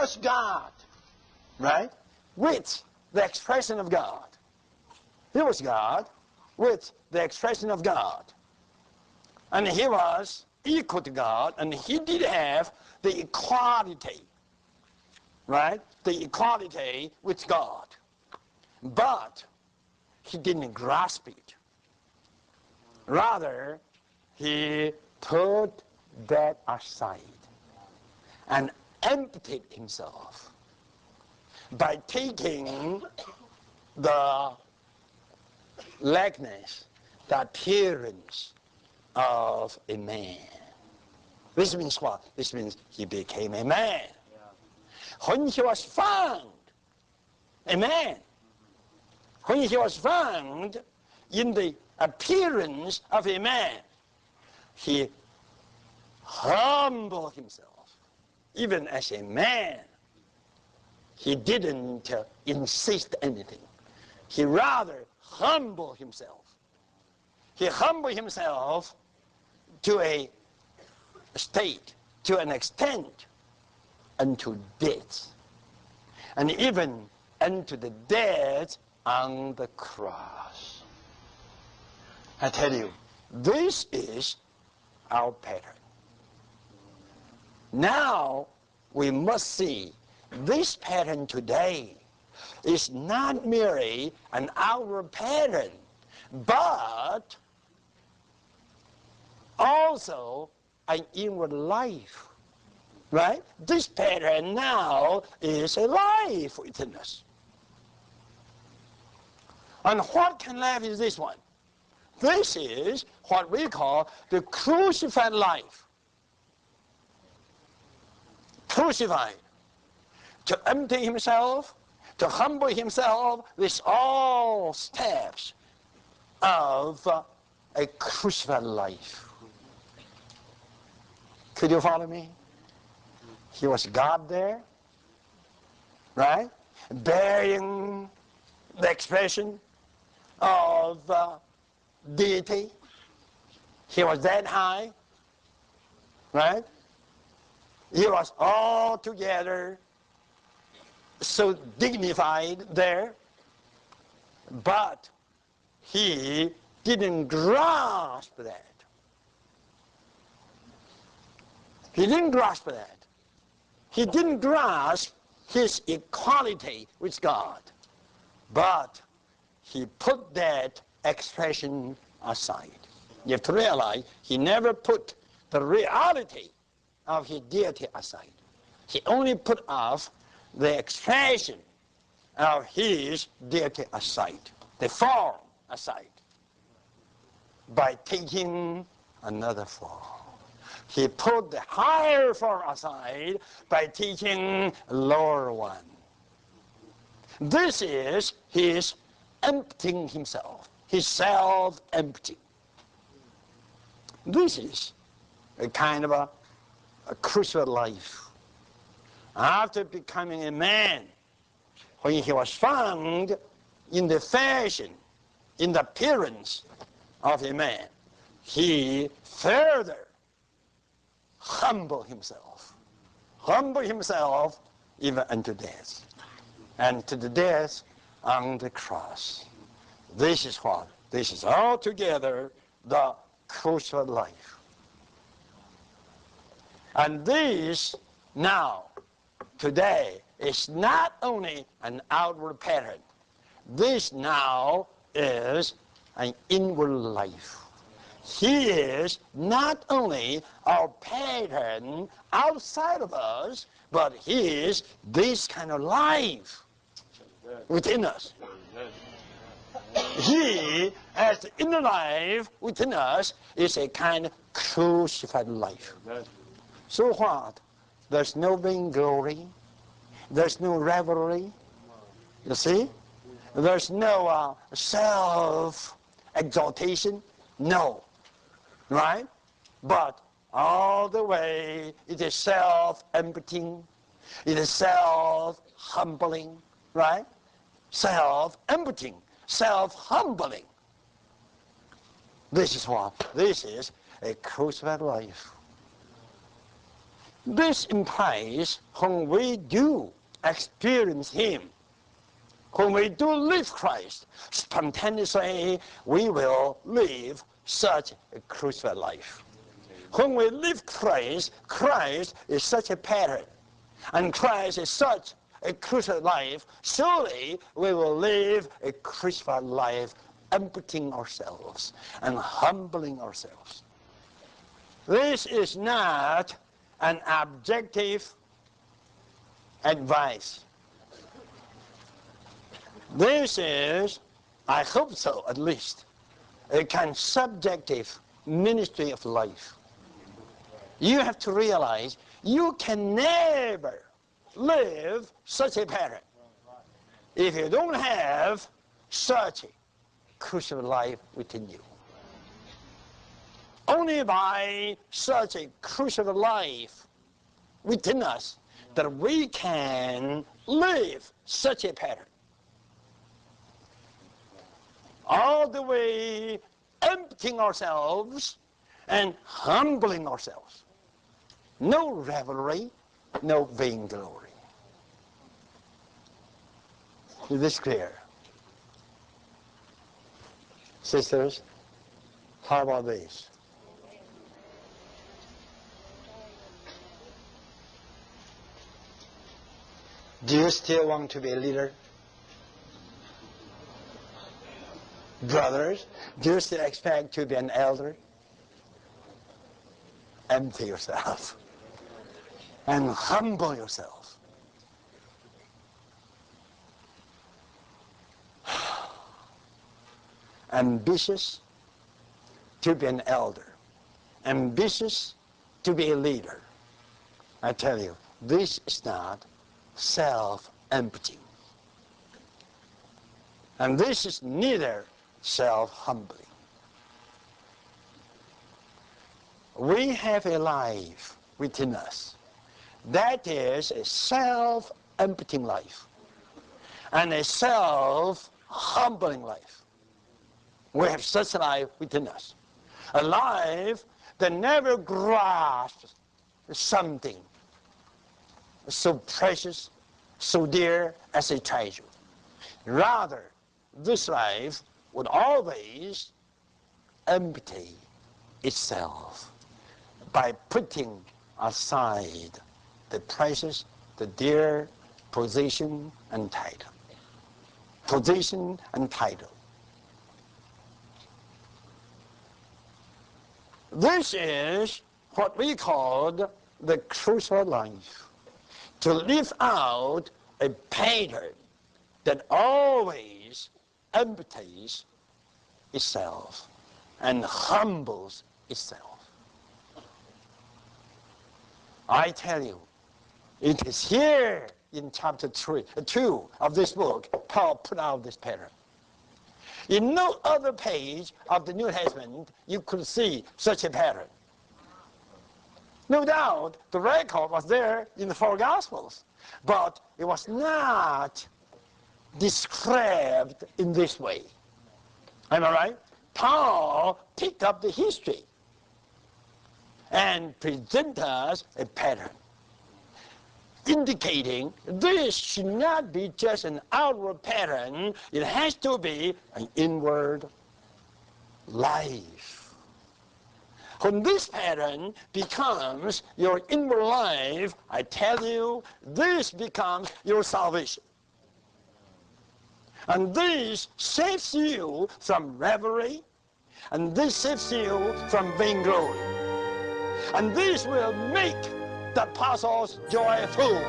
was God, right? With the expression of God. He was God with the expression of God. And he was equal to God, and he did have the equality, right? The equality with God. But he didn't grasp it. Rather, he put that aside and emptied himself by taking the likeness, the appearance of a man. This means what? This means he became a man. When he was found a man, when he was found in the appearance of a man, he humbled himself. Even as a man, he didn't insist anything. He rather humbled himself. He humbled himself to a state, to an extent, unto death. And even unto the death on the cross. I tell you, this is our pattern. Now we must see this pattern today is not merely an outward pattern, but also an inward life. Right? This pattern now is a life within us. And what kind of life is this one? This is what we call the crucified life. Crucified. To empty himself, to humble himself, these all steps of a crucified life. Could you follow me? He was God there, right? Bearing the expression of deity. He was that high, right? He was altogether so dignified there, but he didn't grasp that. He didn't grasp that. He didn't grasp his equality with God, but he put that expression aside. You have to realize he never put the reality of his deity aside. He only put off the expression of his deity aside, the form aside, by taking another form. He put the higher form aside by taking a lower one. This is his emptying himself, his self-emptying. This is a kind of a crucial life. After becoming a man, when he was found in the fashion, in the appearance of a man, he further humble himself even unto death, and to the death on the cross. This is what? This is altogether the crucial life. And this now, today, is not only an outward pattern. This now is an inward life. He is not only our pattern outside of us, but he is this kind of life within us. He, as the inner life within us, is a kind of crucified life. So what? There's no vainglory. There's no revelry. You see? There's no self-exaltation. No. Right? But all the way it is self-emptying. It is self-humbling. Right? Self-emptying. Self-humbling. This is what? This is a crucified life. This implies when we do experience Him, when we do live Christ, spontaneously we will live such a crucified life. When we live Christ, Christ is such a pattern, and Christ is such a crucified life, surely we will live a crucified life, emptying ourselves and humbling ourselves. This is not an objective advice. This is, I hope so at least, a kind of subjective ministry of life. You have to realize you can never live such a pattern if you don't have such a crucial life within you. Only by such a crucial life within us that we can live such a pattern. All the way emptying ourselves and humbling ourselves. No revelry, no vainglory. Is this clear? Sisters, how about this? Do you still want to be a leader? Brothers, do you still expect to be an elder? Empty yourself and humble yourself. Ambitious to be an elder, ambitious to be a leader. I tell you, this is not self-emptying. And this is neither self-humbling. We have a life within us that is a self-emptying life and a self-humbling life. We have such a life within us. A life that never grasps something so precious, so dear as a treasure. Rather, this life would always empty itself by putting aside the precious, the dear position and title. Position and title. This is what we call the crucial life. To live out a pattern that always empties itself and humbles itself. I tell you, it is here in chapter 2 of this book, Paul put out this pattern. In no other page of the New Testament you could see such a pattern. No doubt the record was there in the 4 Gospels, but it was not described in this way. Am I right? Paul picked up the history and presented us a pattern, indicating this should not be just an outward pattern, it has to be an inward life. When this pattern becomes your inward life, I tell you, this becomes your salvation. And this saves you from revelry, and this saves you from vainglory. And this will make the apostles joyful.